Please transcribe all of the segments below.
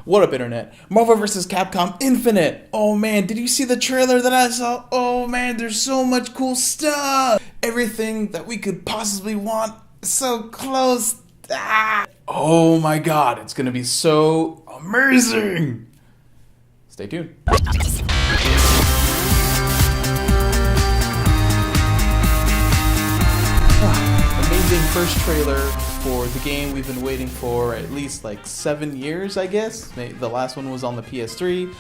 What up, internet? Marvel Versus Capcom Infinite! Oh man, did you see the trailer that I saw? Oh man, there's so much cool stuff! Everything that we could possibly want is so close. Oh my god, it's gonna be so amazing! Stay tuned. Amazing first trailer for the game we've been waiting for at least like 7 years, I guess. The last one was on the PS3,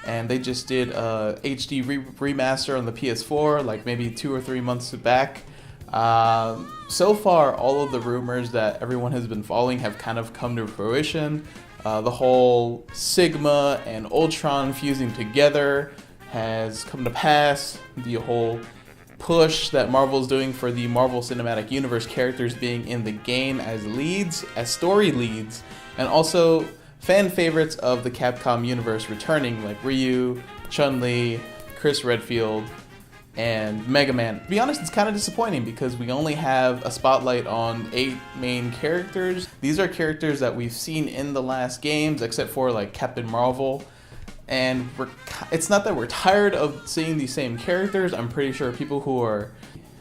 and they just did a HD remaster on the PS4 like maybe 2 or 3 months back. So far, all of the rumors that everyone has been following have kind of come to fruition. The whole Sigma and Ultron fusing together has come to pass. The whole push that Marvel's doing for the Marvel Cinematic Universe characters being in the game as leads, as story leads, and also fan favorites of the Capcom universe returning like Ryu, Chun-Li, Chris Redfield, and Mega Man. To be honest, it's kind of disappointing because we only have a spotlight on 8 main characters. These are characters that we've seen in the last games, except for like Captain Marvel. And it's not that we're tired of seeing these same characters. I'm pretty sure people who are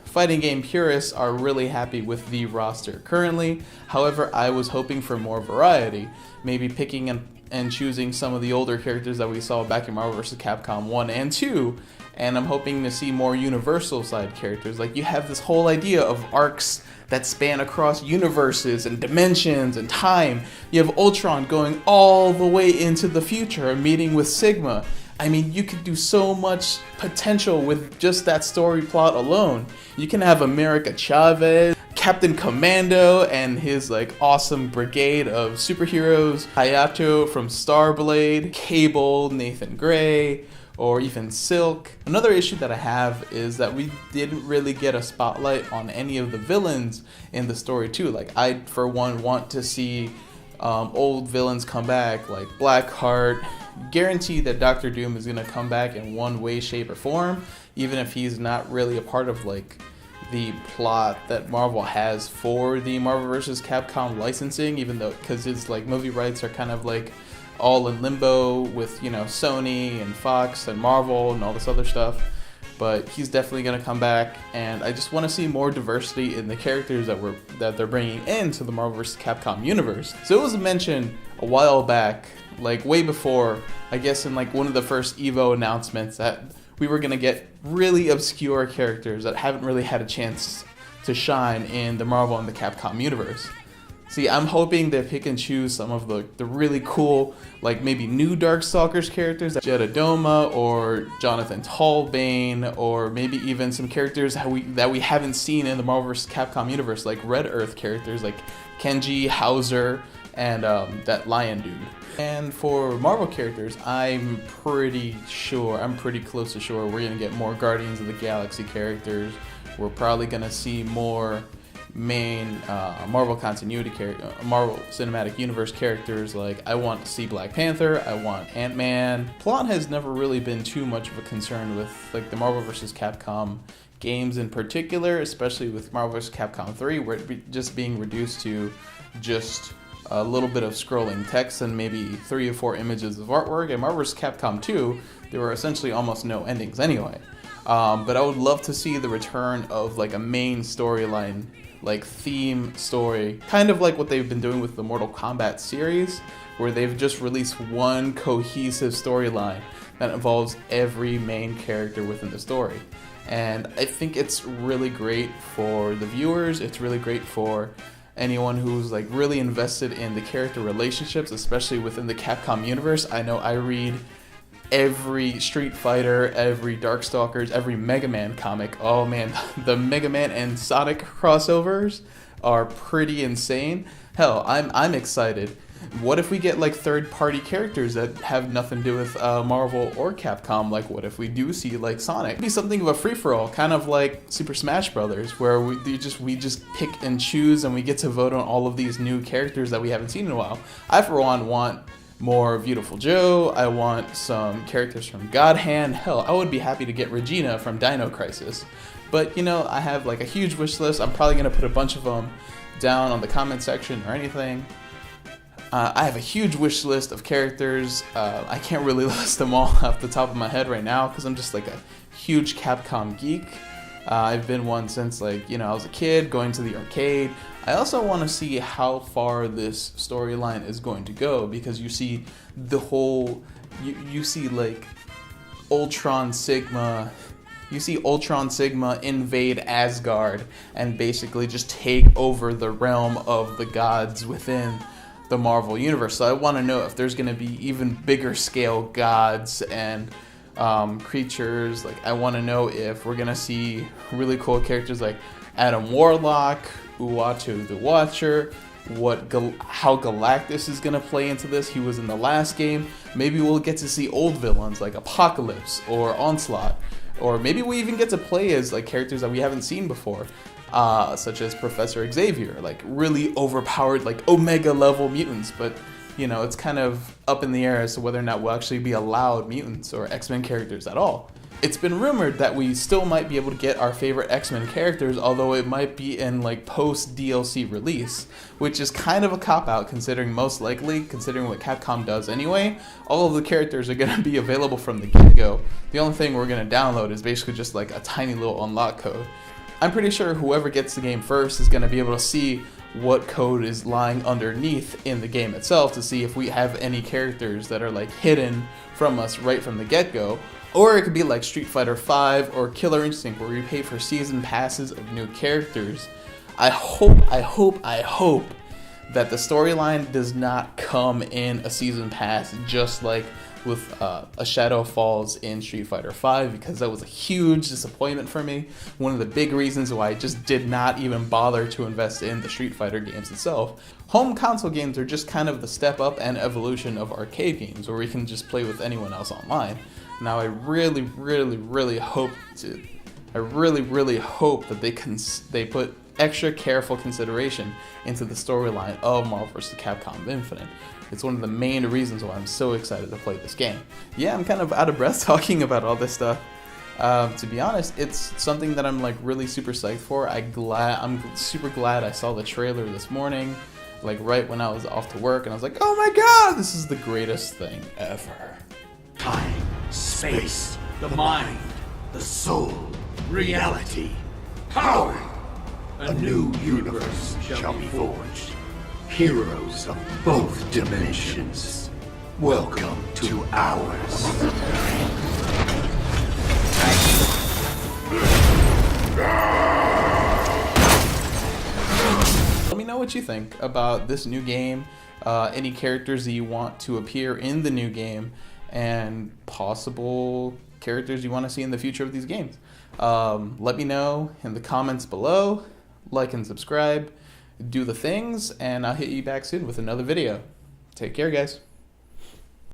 fighting game purists are really happy with the roster currently. However, I was hoping for more variety, maybe picking and choosing some of the older characters that we saw back in Marvel vs. Capcom 1 and 2, and I'm hoping to see more universal side characters. Like, you have this whole idea of arcs that span across universes and dimensions and time. You have Ultron going all the way into the future and meeting with Sigma. I mean, you could do so much potential with just that story plot alone. You can have America Chavez, Captain Commando and his like awesome brigade of superheroes, Hayato from Starblade, Cable, Nathan Grey, or even Silk. Another issue that I have is that we didn't really get a spotlight on any of the villains in the story too. Like, I, for one, want to see old villains come back, like Blackheart. Guarantee that Doctor Doom is gonna come back in one way, shape, or form, even if he's not really a part of like the plot that Marvel has for the Marvel vs. Capcom licensing, even though, because his like movie rights are kind of like all in limbo with, you know, Sony and Fox and Marvel and all this other stuff. But he's definitely gonna come back, and I just want to see more diversity in the characters that they're bringing into the Marvel vs. Capcom universe. So it was mentioned a while back, like way before, I guess in like one of the first EVO announcements, that we were gonna get really obscure characters that haven't really had a chance to shine in the Marvel and the Capcom universe. See, I'm hoping they pick and choose some of the really cool, like maybe new Darkstalkers characters, like Jedidoma or Jonathan Tallbane, or maybe even some characters that we haven't seen in the Marvel vs. Capcom universe, like Red Earth characters like Kenji, Hauser, and that lion dude. And for Marvel characters, I'm pretty close to sure we're gonna get more Guardians of the Galaxy characters. We're probably gonna see more main Marvel continuity Marvel Cinematic Universe characters. Like, I want to see Black Panther, I want Ant-Man. Plot has never really been too much of a concern with like the Marvel vs. Capcom games in particular, especially with Marvel vs. Capcom 3, where it just being reduced to just a little bit of scrolling text and maybe 3 or 4 images of artwork. And Marvel vs. Capcom 2, there were essentially almost no endings anyway. But I would love to see the return of like a main storyline, like theme story, kind of like what they've been doing with the Mortal Kombat series, where they've just released one cohesive storyline that involves every main character within the story. And I think it's really great for the viewers, it's really great for anyone who's like really invested in the character relationships, especially within the Capcom universe. I know I read every Street Fighter, every Darkstalkers, every Mega Man comic. Oh man, the Mega Man and Sonic crossovers are pretty insane. Hell, I'm excited. What if we get like third-party characters that have nothing to do with Marvel or Capcom? Like, what if we do see like Sonic? It'd be something of a free-for-all, kind of like Super Smash Brothers, where we just pick and choose, and we get to vote on all of these new characters that we haven't seen in a while. I, for one, want more Beautiful Joe. I want some characters from God Hand. Hell, I would be happy to get Regina from Dino Crisis. But, you know, I have like a huge wish list. I'm probably going to put a bunch of them down on the comment section or anything. I have a huge wish list of characters. I can't really list them all off the top of my head right now because I'm just like a huge Capcom geek. I've been one since, like, I was a kid going to the arcade. I also want to see how far this storyline is going to go, because you see the whole, you see like Ultron Sigma. You see Ultron Sigma invade Asgard and basically just take over the realm of the gods within the Marvel Universe. So I want to know if there's going to be even bigger scale gods and creatures. Like, I want to know if we're going to see really cool characters like Adam Warlock, Uatu the Watcher, how Galactus is going to play into this. He was in the last game. Maybe we'll get to see old villains like Apocalypse or Onslaught. Or maybe we even get to play as like characters that we haven't seen before, such as Professor Xavier, like really overpowered, like Omega level mutants. But it's kind of up in the air as to whether or not we'll actually be allowed mutants or X-Men characters at all. It's been rumored that we still might be able to get our favorite X-Men characters, although it might be in like post DLC release, which is kind of a cop-out considering what Capcom does anyway. All of the characters are going to be available from the get-go. The only thing we're going to download is basically just like a tiny little unlock code. I'm pretty sure whoever gets the game first is going to be able to see what code is lying underneath in the game itself to see if we have any characters that are like hidden from us right from the get-go. Or it could be like Street Fighter V or Killer Instinct, where we pay for season passes of new characters. I hope that the storyline does not come in a season pass, just like with A Shadow Falls in Street Fighter V, because that was a huge disappointment for me. One of the big reasons why I just did not even bother to invest in the Street Fighter games itself. Home console games are just kind of the step up and evolution of arcade games, where we can just play with anyone else online. Now, I really hope that they put extra careful consideration into the storyline of Marvel Versus Capcom Infinite. It's one of the main reasons why I'm so excited to play this game. Yeah, I'm kind of out of breath talking about all this stuff. To be honest, it's something that I'm like really super psyched for. I'm super glad I saw the trailer this morning, like right when I was off to work, and I was like, oh my god, this is the greatest thing ever. Time, space, the mind, the soul, reality, power. A new universe shall be forged. Heroes of both dimensions. Welcome to ours. Let me know what you think about this new game, any characters that you want to appear in the new game, and possible characters you want to see in the future of these games. Let me know in the comments below. Like and subscribe, do the things, and I'll hit you back soon with another video. Take care, guys.